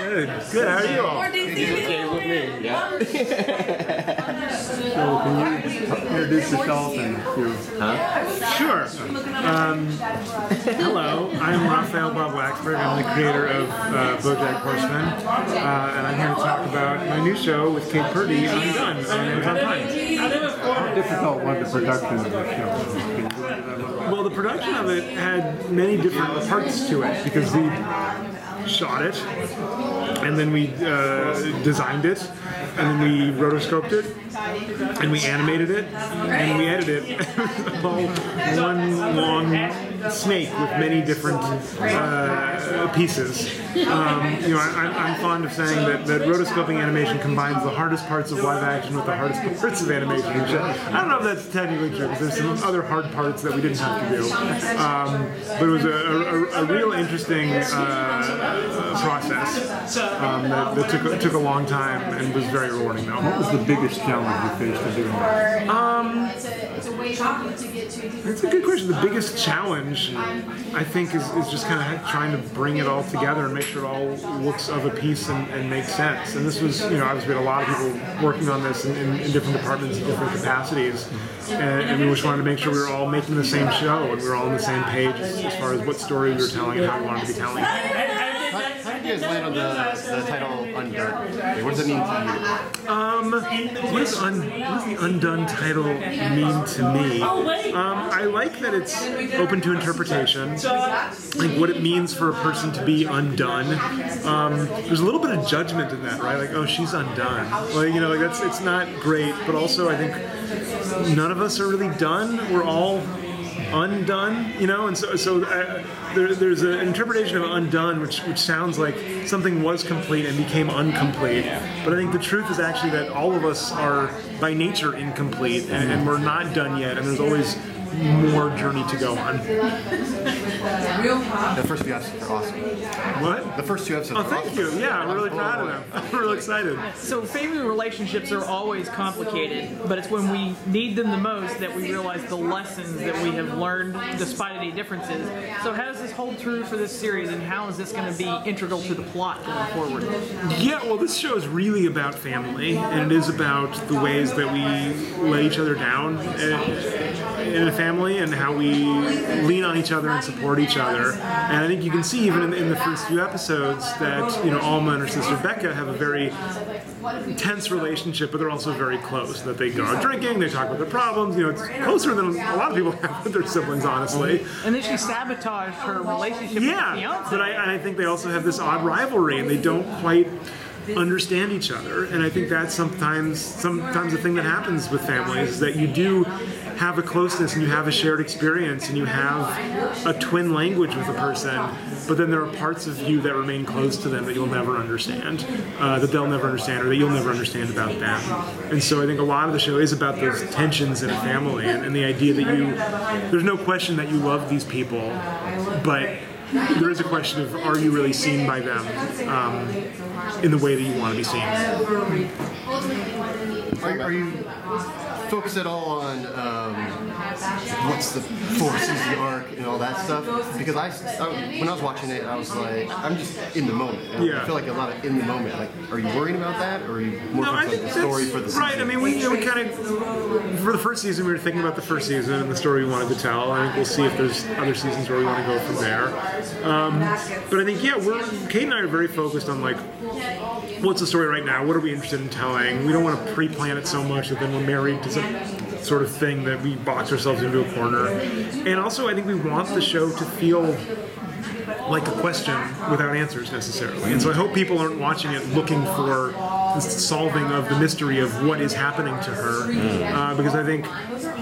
Good. Good. How are you all? Okay with me. Yeah. So can you introduce yourself and your... Sure. Hello. I'm Raphael Bob-Waksberg. I'm the creator of BoJack Horseman, and I'm here to talk about my new show with Kate Purdy, Undone, on Amazon Prime. How difficult was the production of the show? Well, the production of it had many different parts to it because we shot it, and then we designed it, and then we rotoscoped it, and we animated it, and we edited it. All one long snake with many different pieces. I'm fond of saying that rotoscoping animation combines the hardest parts of live action with the hardest parts of animation. Which I don't know if that's technically true, because there's some other hard parts that we didn't have to do. But it was a real interesting process that took a long time and was very rewarding, though. What was the biggest challenge you faced in doing that? It's a good question. The biggest challenge, I think, is just kind of trying to bring it all together and make sure it all looks of a piece and makes sense. And this was, obviously we had a lot of people working on this in different departments, in different capacities, and we just wanted to make sure we were all making the same show and we were all on the same page as far as what story we were telling and how we wanted to be telling it. How did you guys land on the title Undone? Like, what does it mean to you? What does the Undone title mean to me? I like that it's open to interpretation, like what it means for a person to be undone. There's a little bit of judgment in that, right? Like, oh, she's undone. It's not great, but also I think none of us are really done. We're all undone, and so there's an interpretation of undone which sounds like something was complete and became incomplete, but I think the truth is actually that all of us are by nature incomplete, and we're not done yet, and there's always more journey to go on. The first few episodes are awesome. What? The first 2 episodes. Oh, thank you. Yeah, I'm really proud of them. I'm really excited. So family relationships are always complicated, but it's when we need them the most that we realize the lessons that we have learned despite any differences. So how does this hold true for this series, and how is this going to be integral to the plot going forward? Yeah, well, this show is really about family, and it is about the ways that we let each other down in a family and how we lean on each other and support each other. And I think you can see even in the first few episodes that Alma and her sister Becca have a very tense relationship, but they're also very close. That they go out drinking, they talk about their problems. It's closer than a lot of people have with their siblings, honestly. And then she sabotaged her relationship with the fiance. But I think they also have this odd rivalry, and they don't quite understand each other. And I think that's sometimes the thing that happens with families is that you do have a closeness and you have a shared experience and you have a twin language with a person, but then there are parts of you that remain close to them that you'll never understand, that they'll never understand, or that you'll never understand about them. And so I think a lot of the show is about those tensions in a family and the idea that there's no question that you love these people, but there is a question of, are you really seen by them in the way that you want to be seen? Are you focused at all on what's the 4-season arc and all that stuff? Because when I was watching it, I was like, I'm just in the moment. I feel like a lot of in the moment. Like, are you worried about that, or are you more focused on the story for the season? Right. I mean, we kind of, for the first season, we were thinking about the first season and the story we wanted to tell. I think we'll see if there's other seasons where we want to go from there. But I think, Kate and I are very focused on, like, what's the story right now? What are we interested in telling? We don't want to pre-plan it so much that then we're married to some sort of thing that we box ourselves into a corner. And also, I think we want the show to feel like a question without answers necessarily. And so I hope people aren't watching it looking for the solving of the mystery of what is happening to her. Because I think,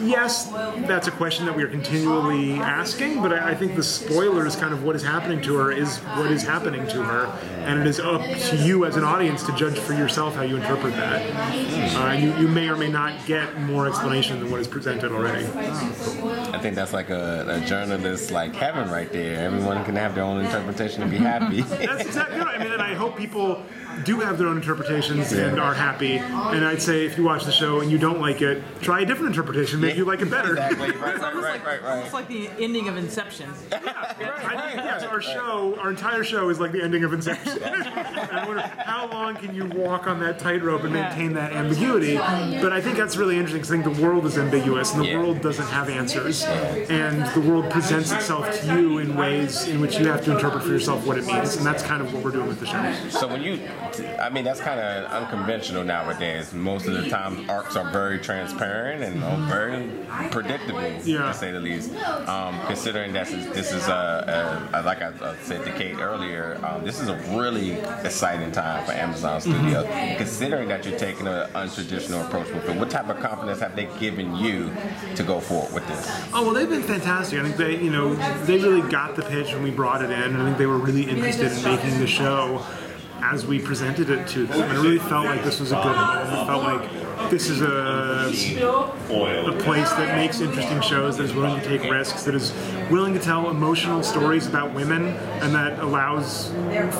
yes, that's a question that we are continually asking, but I think the spoiler is kind of what is happening to her is what is happening to her. And it is up to you as an audience to judge for yourself how you interpret that. You may or may not get more explanation than what is presented already. I think that's like a journalist like heaven right there. Everyone can have their own interpretation and be happy. That's exactly right. I mean, and I hope people do have their own interpretations and are happy. And I'd say if you watch the show and you don't like it, try a different interpretation. Make you like it better. Exactly. Right, It's almost right. It's like the ending of Inception. Our entire show is like the ending of Inception. I wonder how long can you walk on that tightrope and maintain that ambiguity. But I think that's really interesting because I think the world is ambiguous and the world doesn't have answers. And the world presents itself to you in ways in which you have to interpret for yourself what it means. And that's kind of what we're doing with the show. So that's kind of unconventional nowadays. Most of the time, arcs are very transparent and very predictable, to say the least. Considering that this is like I said to Kate earlier, this is a really exciting time for Amazon Studios. Considering that you're taking an untraditional approach with it, what type of confidence have they given you to go forward with this? Oh, well, they've been fantastic. I think they really got the pitch when we brought it in, and I think they were really interested in making the show as we presented it to them. And it really felt like this was a good home. It felt like this is a place that makes interesting shows, that is willing to take risks, that is willing to tell emotional stories about women, and that allows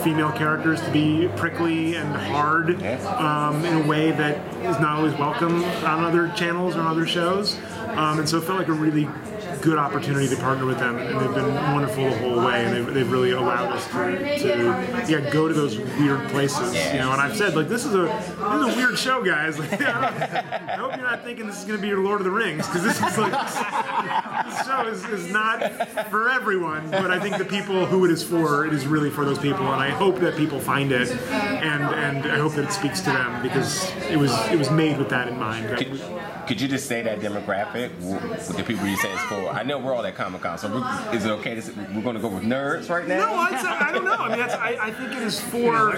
female characters to be prickly and hard in a way that is not always welcome on other channels or on other shows. And so it felt like a really good opportunity to partner with them, and they've been wonderful the whole way, and they've really allowed us to go to those weird places, And I've said, like, this is a weird show, guys. Like, I hope you're not thinking this is going to be your Lord of the Rings, because this is like this show is not for everyone, but I think the people who it is really for those people, and I hope that people find it, and I hope that it speaks to them, because it was made with that in mind. Could you just say that demographic with the people you say it's for? I know we're all at Comic-Con, so is it okay to we're going to go with nerds right now? No, I don't know. I mean, I think it is for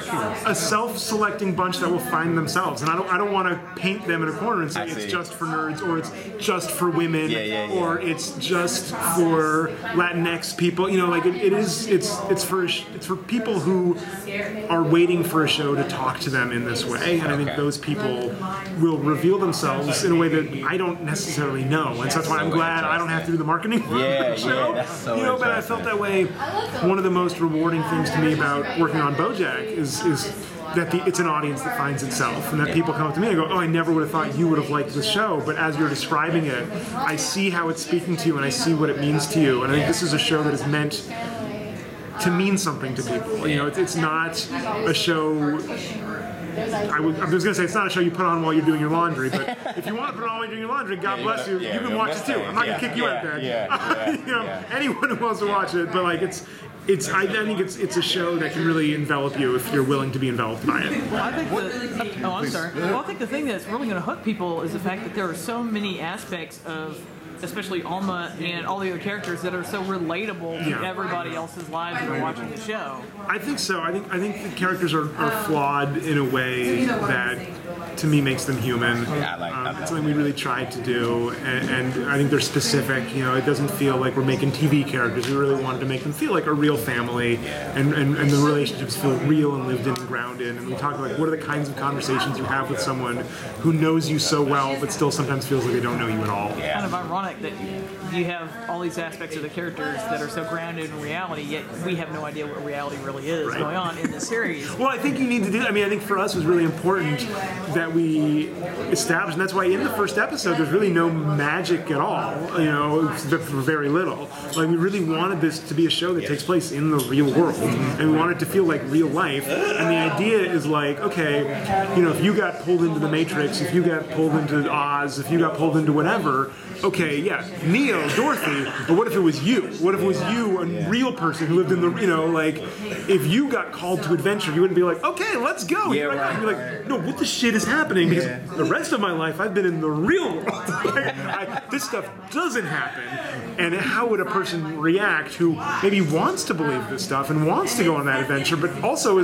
a self-selecting bunch that will find themselves, and I don't want to paint them in a corner and say it's just for nerds, or it's just for women, or it's just for Latinx people. It's for people who are waiting for a show to talk to them in this way, and I think those people will reveal themselves in a way that I don't necessarily know, and so that's why I'm glad I don't have to do the marketing for the show. That's so But I felt that way. One of the most rewarding things to me about working on BoJack is that it's an audience that finds itself, and that people come up to me and go, "Oh, I never would have thought you would have liked this show, but as you're describing it, I see how it's speaking to you, and I see what it means to you." And I think this is a show that is meant to mean something to people. It's not a show. I was going to say it's not a show you put on while you're doing your laundry, but if you want to put it on while you're doing your laundry, God bless you. You can watch it too. I'm not going to kick you out of bed. Anyone who wants to watch it, but like I think it's a show that can really envelop you if you're willing to be enveloped by it. Well, I think the thing that's really going to hook people is the fact that there are so many aspects of, especially Alma and all the other characters, that are so relatable to everybody else's lives that are watching the show. I think so. I think the characters are flawed in a way that, to me, makes them human. It's something we really tried to do, and I think they're specific. It doesn't feel like we're making TV characters. We really wanted to make them feel like a real family, and the relationships feel real and lived in and grounded. And we talk about what are the kinds of conversations you have with someone who knows you so well, but still sometimes feels like they don't know you at all. It's kind of ironic that you have all these aspects of the characters that are so grounded in reality, yet we have no idea what reality really is going on in the series. Well, I think you need to do that. I mean, I think for us it was really important that we established, and that's why in the first episode there's really no magic at all, very little. Like, we really wanted this to be a show that takes place in the real world, and we wanted it to feel like real life. And the idea is like, okay, if you got pulled into the Matrix, if you got pulled into Oz, if you got pulled into whatever, okay, Neo, Dorothy, but what if it was you? What if it was you, a real person who lived in the, if you got called to adventure, you wouldn't be like, okay, let's go. You'd be like, no, what the shit is happening? Because the rest of my life, I've been in the real world. This stuff doesn't happen. And how would a person react who maybe wants to believe this stuff and wants to go on that adventure, but also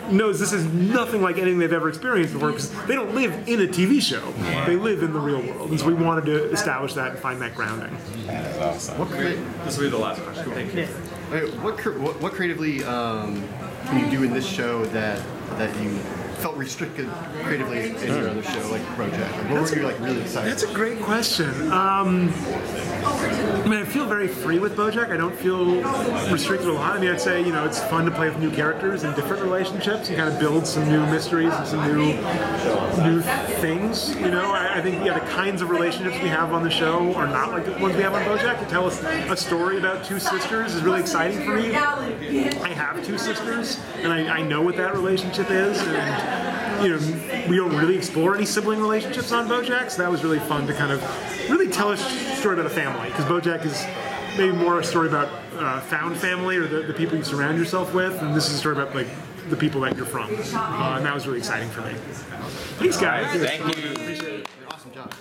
knows this is nothing like anything they've ever experienced before, because they don't live in a TV show. They live in the real world. And so we wanted to establish that and find that grounding. That is awesome. This will be the last question. Thank you. What creatively can you do in this show that you felt restricted creatively in your other show, like BoJack? What were you like really excited? That's a great question. I mean, I feel very free with BoJack. I don't feel restricted a lot. I mean, I'd say it's fun to play with new characters and different relationships and kind of build some new mysteries and some new things. I think the kinds of relationships we have on the show are not like the ones we have on BoJack. To tell us a story about two sisters is really exciting for me. I have two sisters, and I know what that relationship is, and we don't really explore any sibling relationships on BoJack, so that was really fun to kind of really tell a story about a family, because BoJack is maybe more a story about found family or the people you surround yourself with, and this is a story about like the people that you're from, and that was really exciting for me. Thanks, guys. Thank you. Appreciate it. Awesome job.